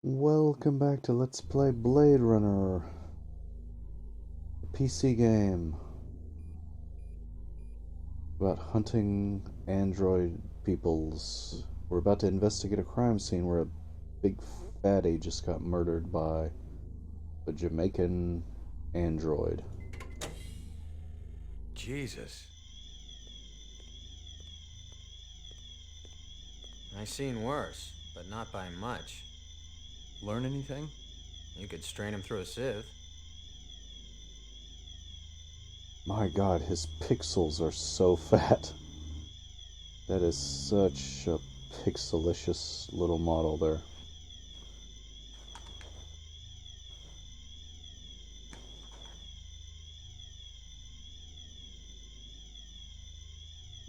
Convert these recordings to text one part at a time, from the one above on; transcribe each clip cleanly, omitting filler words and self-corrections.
Welcome back to Let's Play Blade Runner, a PC game about hunting android peoples. We're about to investigate a crime scene where a big fatty just got murdered by a Jamaican android. Jesus. I seen worse, but not by much. Learn anything? You could strain him through a sieve. My god, his pixels are so fat. That is such a pixelicious little model there.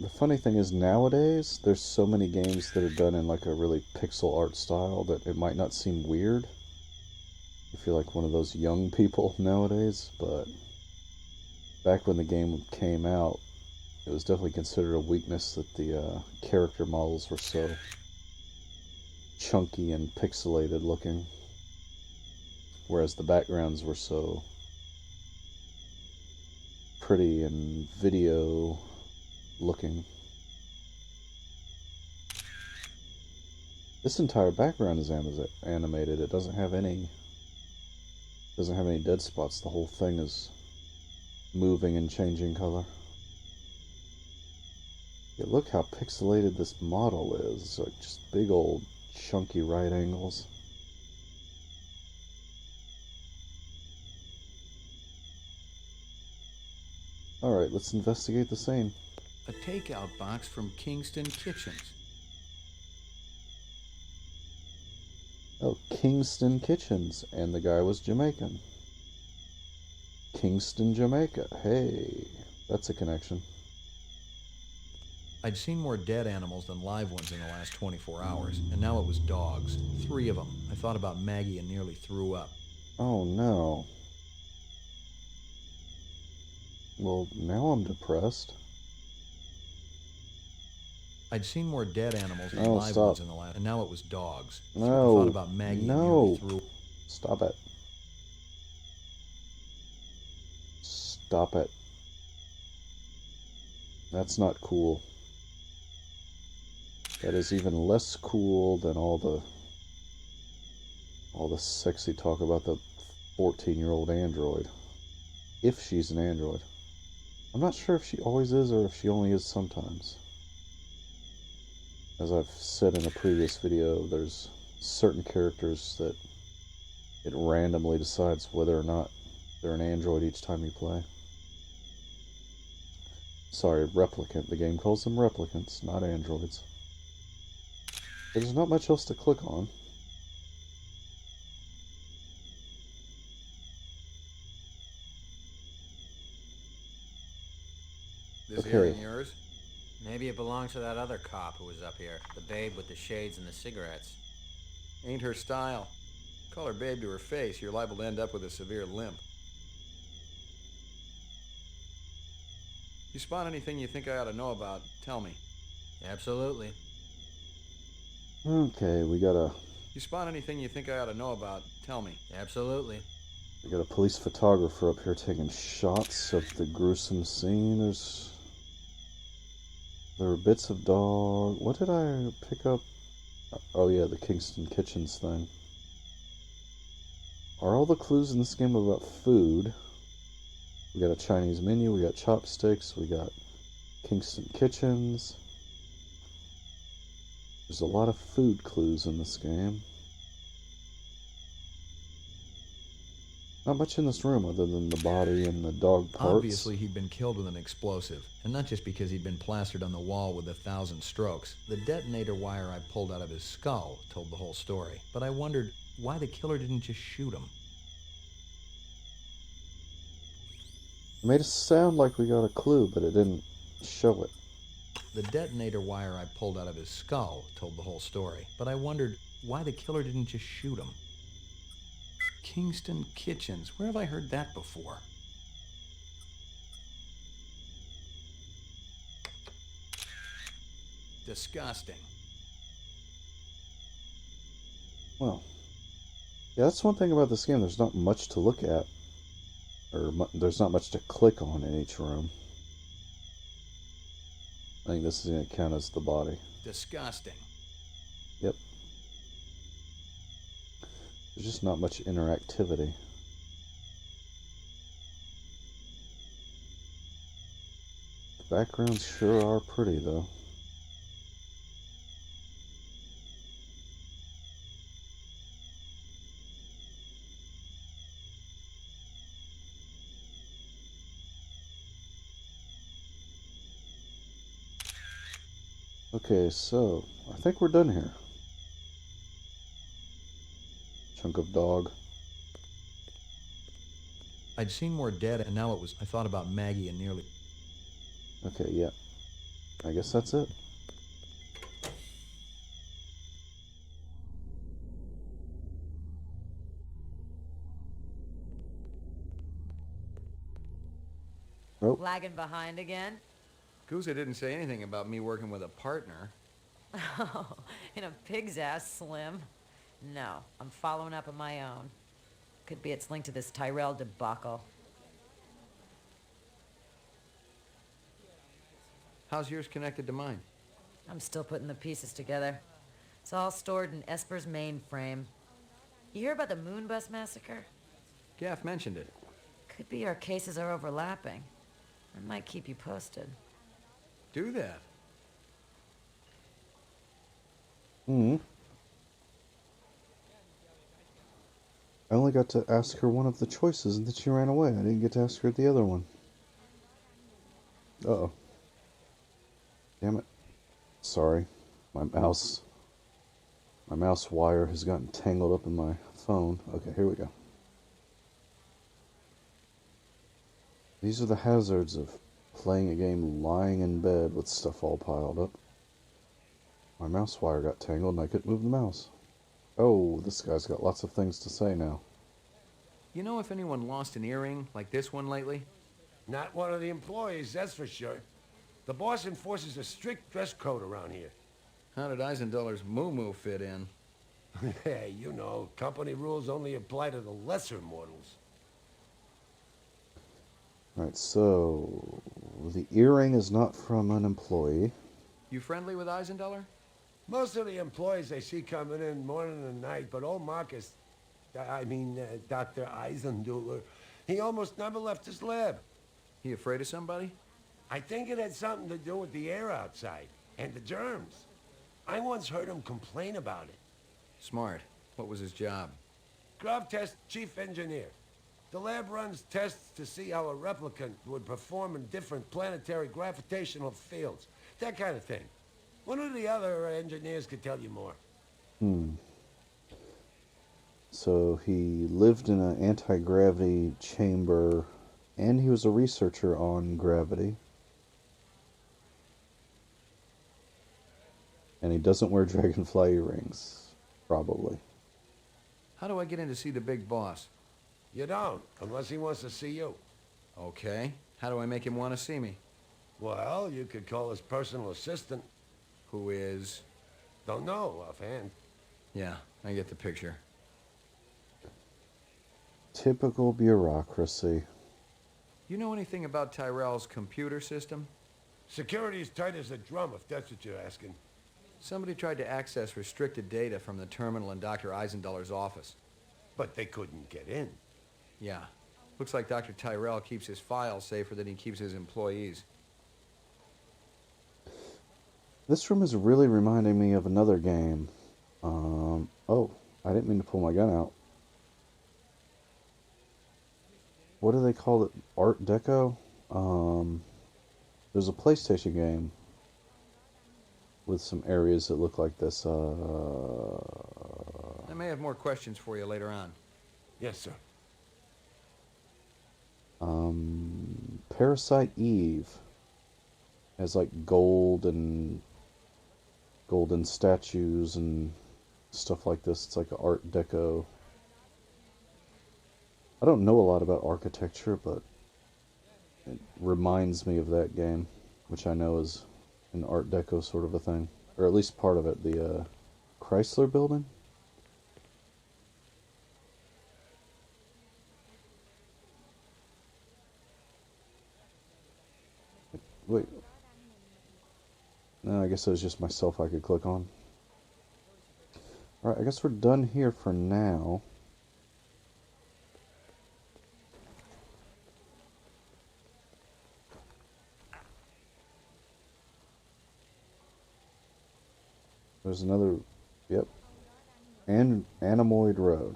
The funny thing is, nowadays, there's so many games that are done in like a really pixel art style that it might not seem weird if you're like one of those young people nowadays, but back when the game came out, it was definitely considered a weakness that the character models were so chunky and pixelated looking, whereas the backgrounds were so pretty and video looking. This entire background is animated. It doesn't have any dead spots. The whole thing is moving and changing color. Yeah, look how pixelated this model is. It's like just big old chunky right angles. Alright, let's investigate the scene. A takeout box from Kingston Kitchens. Oh, Kingston Kitchens, and the guy was Jamaican. Kingston, Jamaica. Hey, that's a connection. I'd seen more dead animals than live ones in the last 24 hours, and now it was dogs. 3 of them. I thought about Maggie and nearly threw up. Oh no. Well, now I'm depressed. I'd seen more dead animals than No, live stop. ones in the last, and now it was dogs. No. I thought about Maggie and nearly threw. Stop it. Stop it. That's not cool. That is even less cool than all the sexy talk about the 14-year-old android. If she's an android. I'm not sure if she always is or if she only is sometimes. As I've said in a previous video, there's certain characters that it randomly decides whether or not they're an android each time you play. Sorry, replicant. The game calls them replicants, not androids. There's not much else to click on. This Okay. earring yours? Maybe it belonged to that other cop who was up here. The babe with the shades and the cigarettes. Ain't her style. Call her babe to her face, you're liable to end up with a severe limp. You spot anything you think I ought to know about, tell me. Absolutely. Okay, we got a You spot anything you think I ought to know about, tell me. Absolutely. police photographer up here taking shots of the gruesome scene. There were bits of dog. What did I pick up? Oh yeah, the Kingston Kitchens thing. Are all the clues in this game about food? We got a Chinese menu, we got chopsticks, we got Kingston Kitchens. There's a lot of food clues in this game. Not much in this room other than the body and the dog parts. Obviously, he'd been killed with an explosive, and not just because he'd been plastered on the wall with 1,000 strokes. The detonator wire I pulled out of his skull told the whole story, but I wondered why the killer didn't just shoot him. It made it sound like we got a clue, but it didn't show it. The detonator wire I pulled out of his skull told the whole story, but I wondered why the killer didn't just shoot him. Kingston Kitchens, where have I heard that before? Disgusting. Well, Yeah, that's one thing about this game. There's not much to look at, or there's not much to click on in each room. I think this is going to count as the body. Disgusting. Yep. There's just not much interactivity. The backgrounds sure are pretty, though. Okay, so I think we're done here. Chunk of dog. I'd seen more dead, and now I thought about Maggie and nearly... Okay, yeah. I guess that's it. Oh, Lagging behind again? Guza didn't say anything about me working with a partner. Oh, in a pig's ass, Slim. No, I'm following up on my own. Could be it's linked to this Tyrell debacle. How's yours connected to mine? I'm still putting the pieces together. It's all stored in Esper's mainframe. You hear about the Moonbus massacre? Gaff mentioned it. Could be our cases are overlapping. I might keep you posted. Do that. I only got to ask her one of the choices and then she ran away. I didn't get to ask her the other one. Uh-oh. Damn it. Sorry. My mouse wire has gotten tangled up in my phone. Okay, here we go. These are the hazards of playing a game lying in bed with stuff all piled up. My mouse wire got tangled and I couldn't move the mouse. Oh, this guy's got lots of things to say now. You know if anyone lost an earring like this one lately? Not one of the employees, that's for sure. The boss enforces a strict dress code around here. How did Eisendoller's moo-moo fit in? Hey, you know, company rules only apply to the lesser mortals. Right, so the earring is not from an employee. You friendly with Eisendoller? Most of the employees I see coming in morning and night, but old Marcus, Dr. Eisenduller, he almost never left his lab. He afraid of somebody? I think it had something to do with the air outside, and the germs. I once heard him complain about it. Smart. What was his job? Grav Test Chief Engineer. The lab runs tests to see how a replicant would perform in different planetary gravitational fields. That kind of thing. One of the other engineers could tell you more. So he lived in an anti-gravity chamber, and he was a researcher on gravity. And he doesn't wear dragonfly earrings, probably. How do I get in to see the big boss? You don't, unless he wants to see you. Okay. How do I make him want to see me? Well, you could call his personal assistant. Who is? Don't know offhand. Yeah, I get the picture. Typical bureaucracy. You know anything about Tyrell's computer system? Security's tight as a drum, if that's what you're asking. Somebody tried to access restricted data from the terminal in Dr. Eisendoller's office. But they couldn't get in. Yeah. Looks like Dr. Tyrell keeps his files safer than he keeps his employees. This room is really reminding me of another game. Oh, I didn't mean to pull my gun out. What do they call it? Art Deco? There's a PlayStation game with some areas that look like this. I may have more questions for you later on. Yes, sir. Parasite Eve has like golden statues and stuff like this. It's like an Art Deco. I don't know a lot about architecture, but it reminds me of that game, which I know is an Art Deco sort of a thing, or at least part of it. The Chrysler Building. Wait. No, I guess it was just myself I could click on. Alright, I guess we're done here for now. There's another... Yep. And Anemoid Road.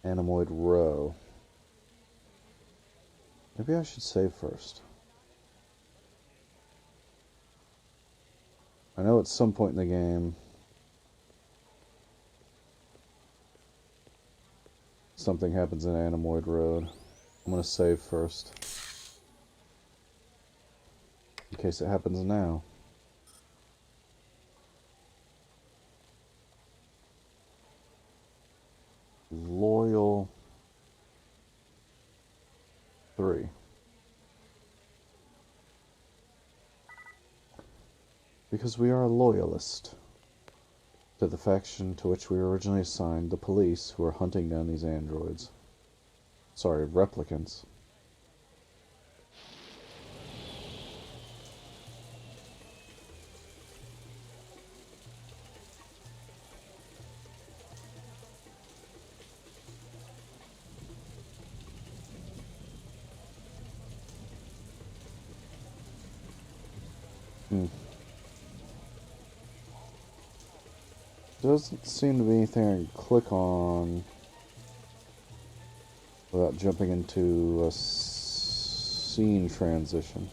Anemoid Row. Maybe I should save first. I know at some point in the game something happens in Anemoid Road. I'm gonna save first. In case it happens now. Loyal 3. Because we are a loyalist to the faction to which we were originally assigned, the police, who are hunting down these androids. Sorry, replicants. Doesn't seem to be anything I can click on without jumping into a scene transition.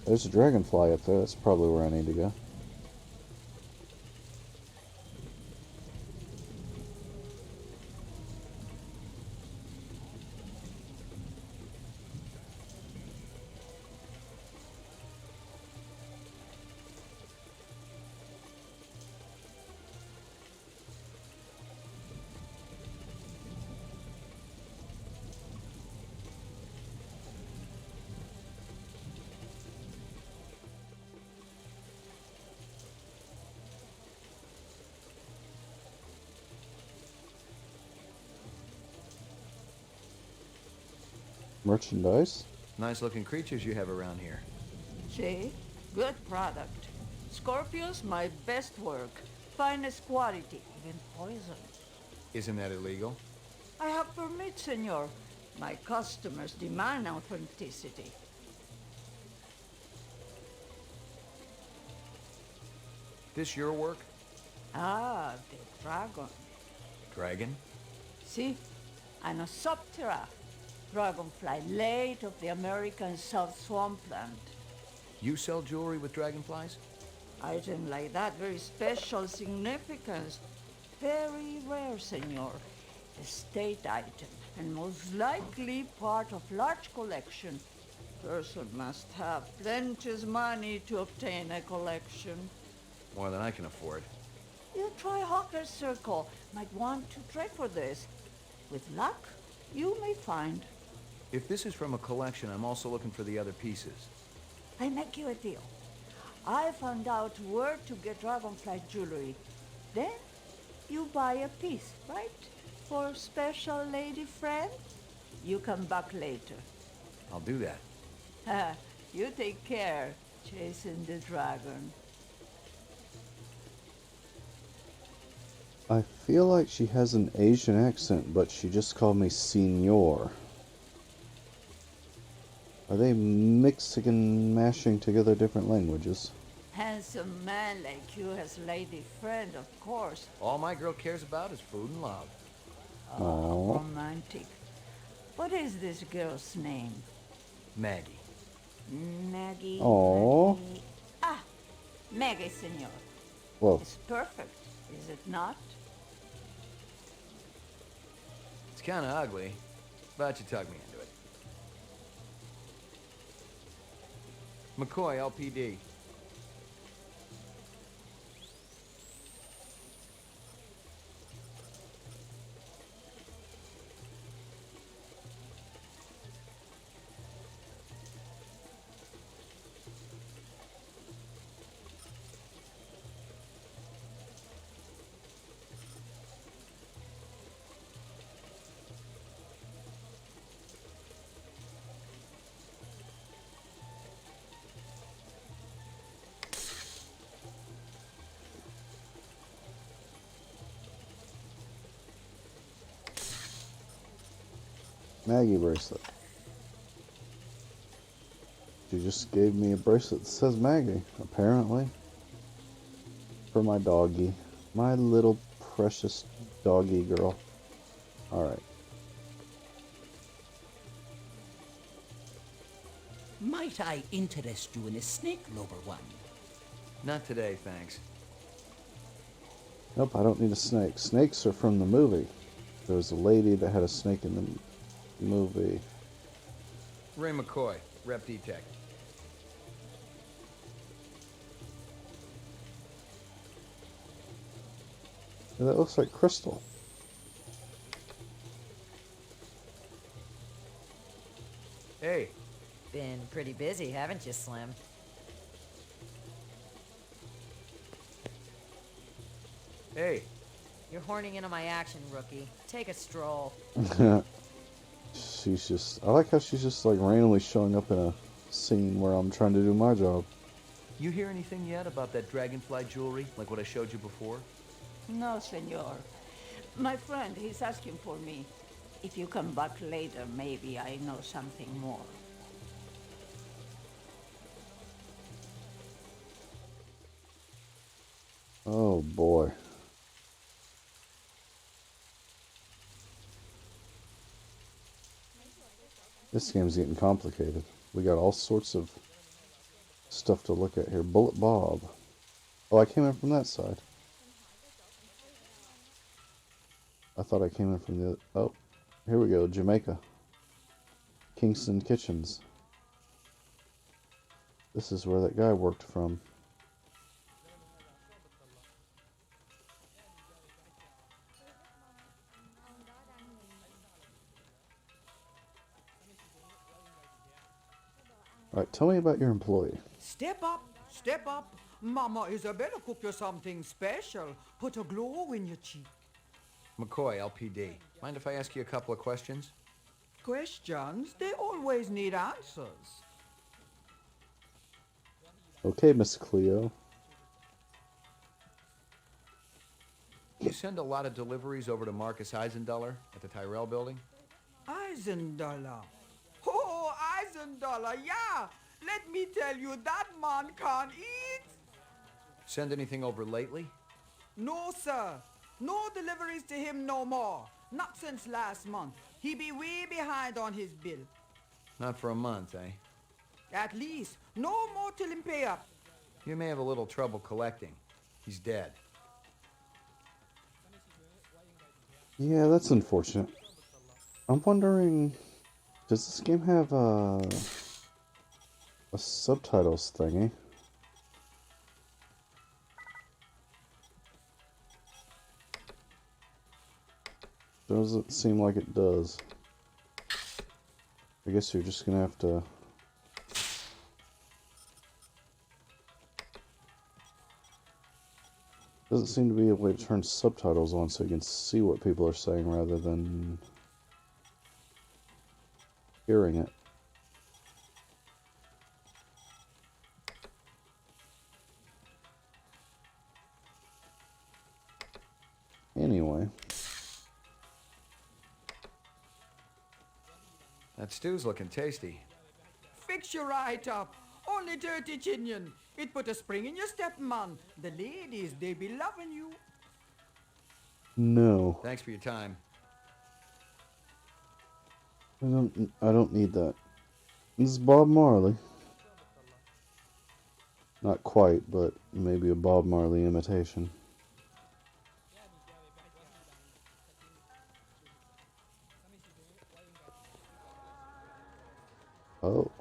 There's a dragonfly up there. That's probably where I need to go. Merchandise? Nice looking creatures you have around here. See? Good product. Scorpius, my best work. Finest quality, even poison. Isn't that illegal? I have permit, senor. My customers demand authenticity. This your work? Ah, the dragon. Dragon? See? Anosoptera. Dragonfly late of the American South Swampland. You sell jewelry with dragonflies? Item like that, very special significance. Very rare, senor. Estate item, and most likely part of large collection. Person must have plenty money to obtain a collection. More than I can afford. You try Hawker's Circle. Might want to trade for this. With luck, you may find. If this is from a collection, I'm also looking for the other pieces. I make you a deal. I found out where to get dragonfly jewelry. Then you buy a piece, right? For special lady friend? You come back later. I'll do that. You take care, chasing the dragon. I feel like she has an Asian accent, but she just called me Senor. Are they Mexican mashing together different languages? Handsome man like you has lady friend, of course. All my girl cares about is food and love. Oh, romantic. What is this girl's name? Maggie. Maggie. Aw. Maggie. Ah, Maggie, senor. Whoa. It's perfect, is it not? It's kind of ugly, but you tugged me into it. McCoy, LPD. Maggie bracelet. She just gave me a bracelet that says Maggie, apparently. For my doggy. My little precious doggy girl. Alright. Might I interest you in a snake lover one? Not today, thanks. Nope, I don't need a snake. Snakes are from the movie. There was a lady that had a snake in the movie. Ray McCoy, Rep D-Tech. Yeah, that looks like Crystal. Hey, Been pretty busy, haven't you, Slim? hey. You're horning in on my action, rookie. Take a stroll. She's just... I like how she's just like randomly showing up in a scene where I'm trying to do my job. You hear anything yet about that dragonfly jewelry, like what I showed you before? No, senor. My friend, he's asking for me. If you come back later, maybe I know something more. Oh boy. This game's getting complicated. We got all sorts of stuff to look at here. Bullet Bob. Oh, I came in from that side. I thought I came in from the other... Oh, here we go. Jamaica. Kingston Kitchens. This is where that guy worked from. Alright, tell me about your employee. Step up, step up. Mama Isabella cook you something special. Put a glow in your cheek. McCoy, LPD. Mind if I ask you a couple of questions? Questions, they always need answers. Okay, Miss Cleo. You send a lot of deliveries over to Marcus Eisenduller at the Tyrell building? Eisendollar. Oh, Eisendollar, yeah. Let me tell you, that man can't eat. Send anything over lately? No, sir. No deliveries to him no more. Not since last month. He be way behind on his bill. Not for a month, eh? At least. No more till him pay up. You may have a little trouble collecting. He's dead. Yeah, that's unfortunate. I'm wondering, does this game have a subtitles thingy? Doesn't seem like it does. I guess you're just gonna have to... Doesn't seem to be a way to turn subtitles on so you can see what people are saying rather than hearing it. Anyway. That stew's looking tasty. Fix you right up. Only 30 chinion. It put a spring in your step, man. The ladies, they be loving you. No. Thanks for your time. I don't need that. This is Bob Marley. Not quite, but maybe a Bob Marley imitation. Oh.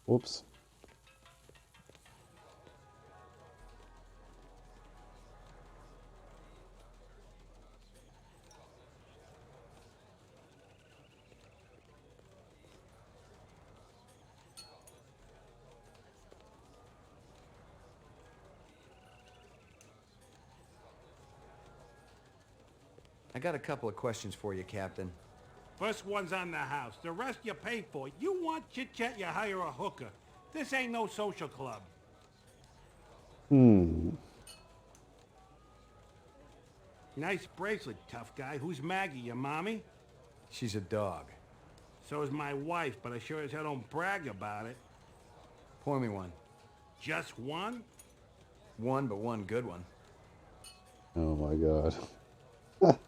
Whoops. I got a couple of questions for you, Captain. First one's on the house. The rest you pay for. You want chit-chat, you hire a hooker. This ain't no social club. Hmm. Nice bracelet, tough guy. Who's Maggie, your mommy? She's a dog. So is my wife, but I sure as hell don't brag about it. Pour me one. Just one? One, but one good one. Oh my god.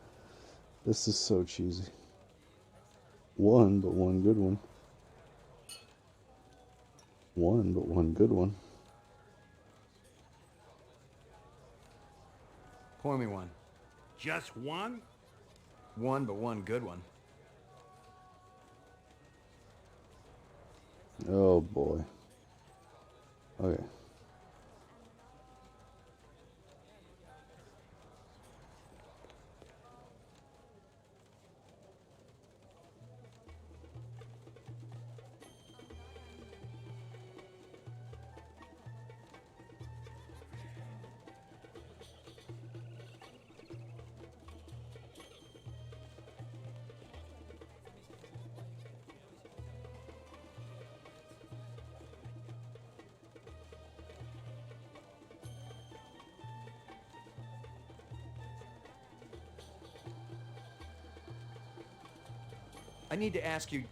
This is so cheesy. One, but one good one. One, but one good one. Pour me one. Just one? One, but one good one. Oh boy. Okay. I need to ask you...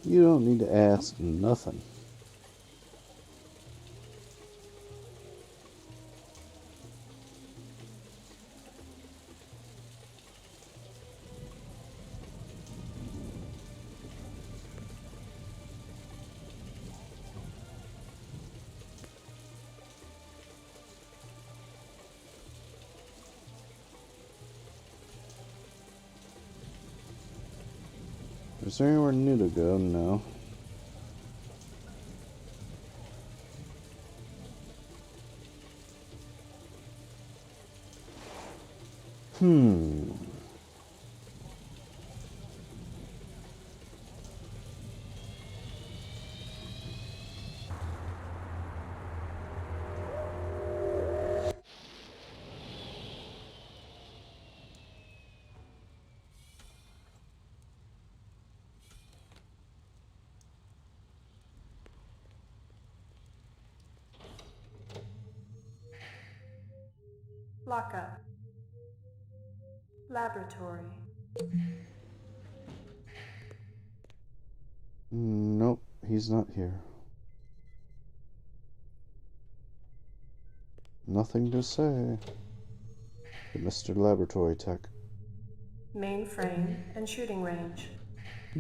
You don't need to ask nothing. Is there anywhere new to go? No. Hmm. Lockup. Laboratory. Nope, he's not here. Nothing to say. Mr. Laboratory Tech. Mainframe and shooting range.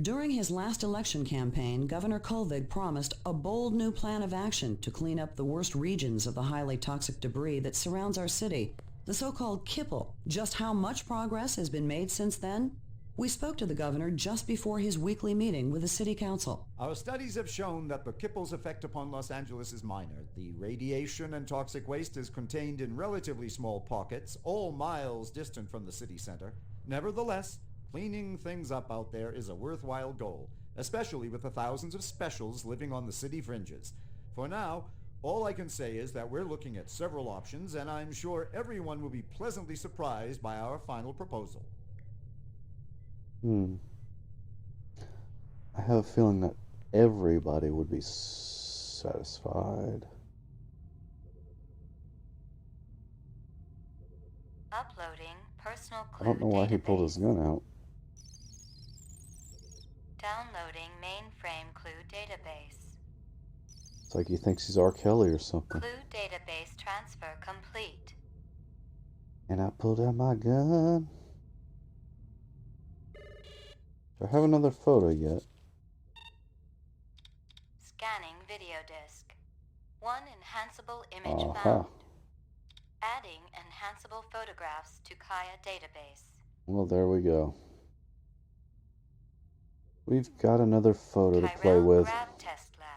During his last election campaign, Governor Kolvig promised a bold new plan of action to clean up the worst regions of the highly toxic debris that surrounds our city, the so-called kipple. Just how much progress has been made since then? We spoke to the governor just before his weekly meeting with the city council. Our studies have shown that the kipple's effect upon Los Angeles is minor. The radiation and toxic waste is contained in relatively small pockets, all miles distant from the city center. Nevertheless, cleaning things up out there is a worthwhile goal, especially with the thousands of specials living on the city fringes. For now, all I can say is that we're looking at several options, and I'm sure everyone will be pleasantly surprised by our final proposal. I have a feeling that everybody would be satisfied. Uploading personal clue I don't know why he pulled his gun out. Downloading mainframe clue database. It's like he thinks he's R. Kelly or something. Clue database transfer complete. And I pulled out my gun. Do I have another photo yet? Scanning video disk. One enhanceable image found. Adding enhanceable photographs to Kaya database. Well, there we go. We've got another photo to play with. Grab test lab.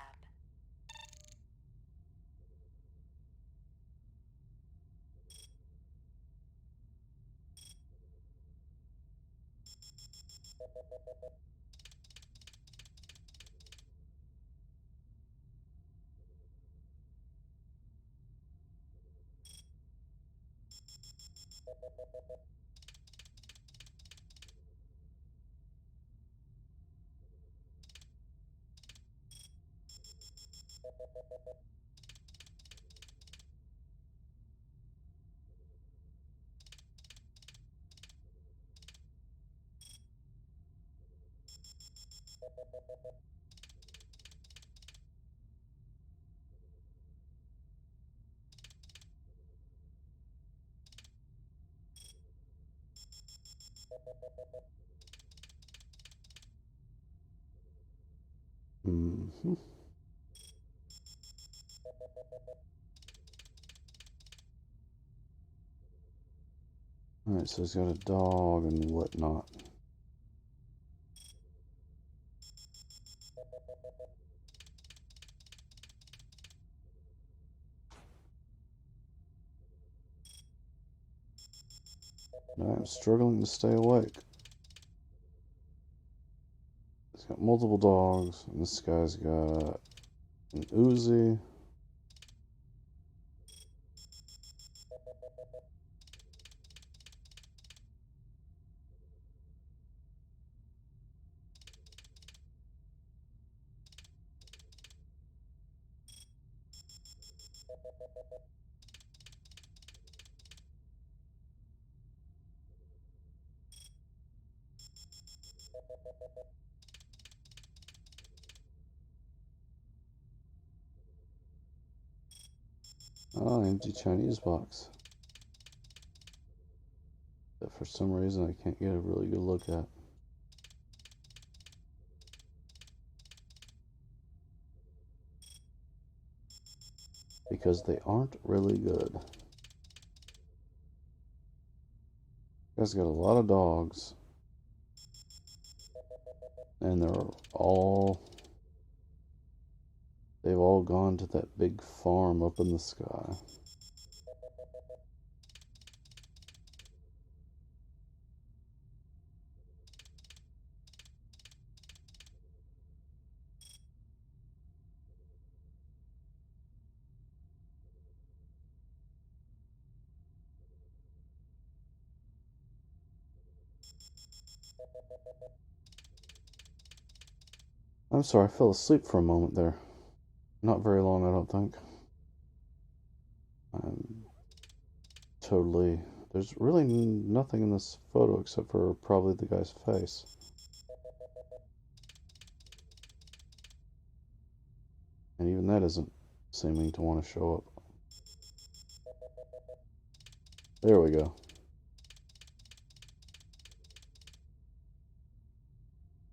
Mm-hmm. Alright, so he's got a dog and whatnot. I'm struggling to stay awake. He's got multiple dogs, and this guy's got an Uzi. Oh, empty Chinese box that for some reason I can't get a really good look at. Because they aren't really good. Guy's got a lot of dogs. And they've all gone to that big farm up in the sky. I'm sorry, I fell asleep for a moment there. Not very long, I don't think. I'm totally... There's really nothing in this photo except for probably the guy's face. And even that isn't seeming to want to show up. There we go.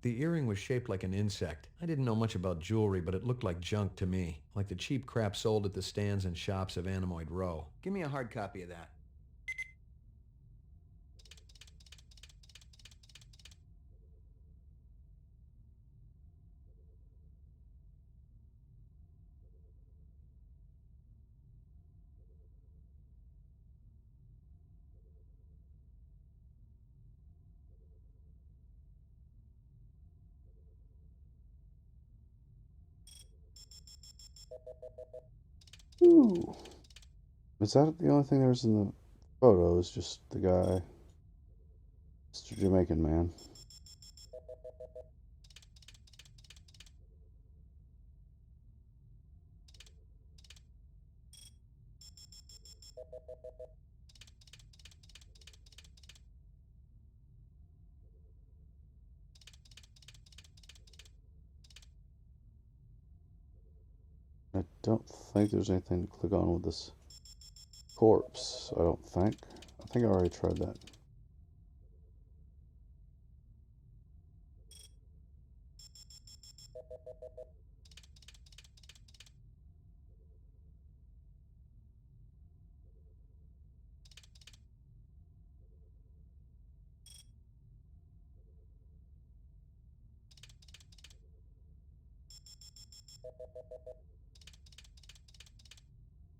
The earring was shaped like an insect. I didn't know much about jewelry, but it looked like junk to me. Like the cheap crap sold at the stands and shops of Animoid Row. Give me a hard copy of that. Ooh. Is that the only thing there's in the photo? Is just the guy, Mr. Jamaican man. I don't think there's anything to click on with this corpse. I don't think. I think I already tried that.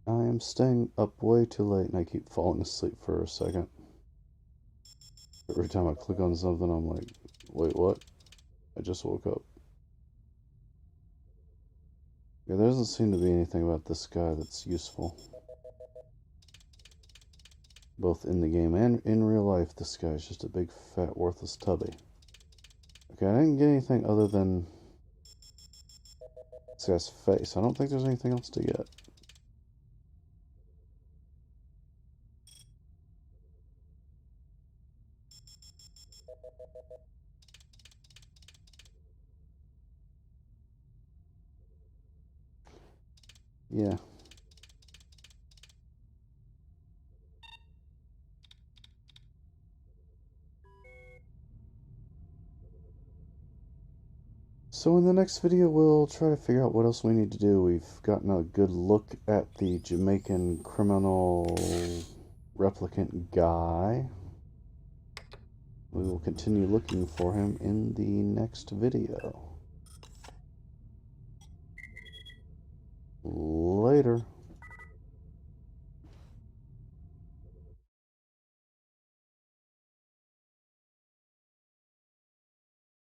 I am staying up way too late and I keep falling asleep for a second. Every time I click on something, I'm like, wait, what? I just woke up. Yeah, there doesn't seem to be anything about this guy that's useful. Both in the game and in real life, this guy's just a big, fat, worthless tubby. Okay, I didn't get anything other than This guy's face. I don't think there's anything else to get. Yeah. So in the next video, we'll try to figure out what else we need to do. We've gotten a good look at the Jamaican criminal replicant guy. We will continue looking for him in the next video. Later.